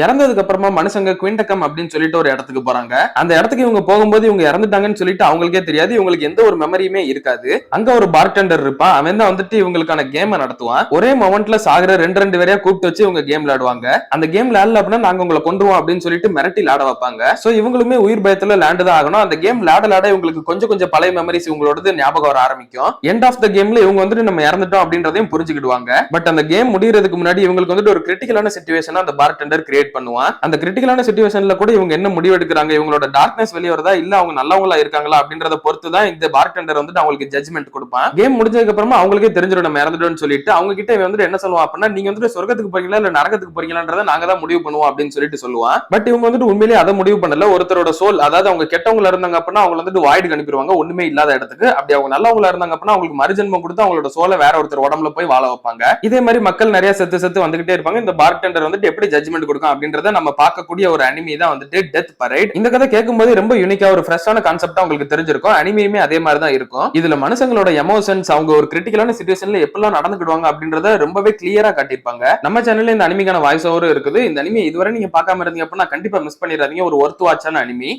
இறந்ததுக்கு அப்புறமா மனுஷங்க குவிண்டக்கம் அப்படின்னு சொல்லிட்டு ஒரு இடத்துக்கு போறாங்க. அந்த இடத்துக்கு இவங்க போகும்போது இவங்க இறந்துட்டாங்கன்னு சொல்லிட்டு அவங்களுக்கே தெரியாது. இவங்களுக்கு எந்த ஒரு மெமரியுமே இருக்காது. அங்க ஒரு பார்டெண்டர் இருப்பான். அவன் தான் வந்துட்டு இவங்களுக்கான கேம் நடத்துவான். ஒரே மொமெண்ட்ல சாகுற ரெண்டு பேரையா கூப்பிட்டு வச்சு இவங்க கேம் விளையாடுவாங்க. அந்த கேம் விளையாடல அப்படின்னா நாங்க உங்களை கொண்டுவோம் அப்படின்னு சொல்லிட்டு மிரட்டி விளையாட வைப்பாங்க. சோ இவங்களுமே உயிர் பயத்துல லேண்டு தான் ஆகணும். அந்த கேம் விளையாட இவங்களுக்கு கொஞ்சம் கொஞ்சம் பழைய மெமரிஸ் இவங்களோட ஞாபகம் வர ஆரம்பிக்கும். எண்ட் ஆஃப் த கேம்ல இவங்க வந்துட்டு நம்ம இறந்துட்டோம் அப்படின்றதையும் புரிஞ்சுக்கிடுவாங்க. பட் அந்த கேம் முடியறதுக்கு முன்னாடி இவங்களுக்கு வந்துட்டு ஒரு கிரிட்டிக்கலான சிச்சுவேஷன் அந்த பார்டெண்டர் கிரியேட் பண்ணுவான். அந்த கிரிட்டிக்கலான சிச்சுவேஷன்ல கூட இவங்க என்ன முடிவு எடுக்கிறாங்க, இவங்களோட டார்க்னஸ் வெளியே வருதா இல்ல அவங்க நல்லவங்களா இருக்காங்களா அப்படின்றத பொறுத்து தான் இந்த பார்டெண்டர் வந்துட்டு அவங்களுக்கு ஜட்ஜ்மெண்ட் கொடுப்பான். கேம் முடிஞ்சதுக்கு அப்புறமா அவங்களுக்கே தெரிஞ்சிடும் நம்ம இறந்துட்டோம்னு சொல்லிட்டு அவங்க கிட்ட வந்துட்டு என்ன சொல்லுவான் அப்படின்னா, நீங்க வந்துட்டு சொர்க்கத்துக்கு போறீங்களா இல்ல நரகத்துக்கு போறீங்களான்றத நாங்க தான் முடிவு பண்ணுவோம் அப்படின்னு சொல்லிட்டு சொல்லுவான். பட் இவங்க வந்துட்டு உண்மையிலேயே அதை முடிவு பண்ணல. ஒருத்தரோட சோல், அதாவது அவங்க கெட்டவங்களா இருந்தாங்க அப்படின்னா அவங்க வந்துட்டு வாய்டுக்கு அனுப்பிடுவாங்க ஒண்ணுமே இல்லாத இடத்துக்கு. அப்படி அவங்க நல்லவங்களா இருந்தாங்க அப்படின்னா அவங்களுக்கு மறுஜென்மம் கொடுத்து அவங்களோட சோலை வேற ஒருத்தர் உடம்புல போய் வாழ வைப்பாங்க. இதே மாதிரி மக்கள் நிறைய செத்து செத்து வந்துகிட்டே இருப்பாங்க. இந்த பார்டெண்டர் வந்துட்டு எப்படி ஜட்ஜ்மெண்ட் கொடுக்கும் அப்படின்றத நம்ம பார்க்கக்கூடிய ஒரு அனிமி தான் வந்துட்டு டெத் பரேட். இந்த கதை கேட்கும்போது ரொம்ப யூனிக்கா ஒரு ஃப்ரெஷ்ஷான கான்செப்டா உங்களுக்கு தெரிஞ்சிருக்கும். அனிமியுமே அதே மாதிரி தான் இருக்கும். இதுல மனுஷங்களோட எமோஷன்ஸ், அவங்க ஒரு கிரிட்டிக்கலான சிச்சுவேஷன்ல எப்பெல்லாம் நடந்துக்கிடுவாங்க அப்படின்றத ரொம்பவே கிளியரா காட்டியிருப்பாங்க. நம்ம சேனல்ல இந்த அனிமிக்கான வாய்ஸ் ஓவரும் இருக்குது. இந்த அனிமி இதுவரை நீங்க பார்க்காம இருந்தீங்க அப்படின்னா கண்டிப்பா மிஸ் பண்ணிடாதீங்க. ஒரு ஒர்த் வாட்சான அனிமி.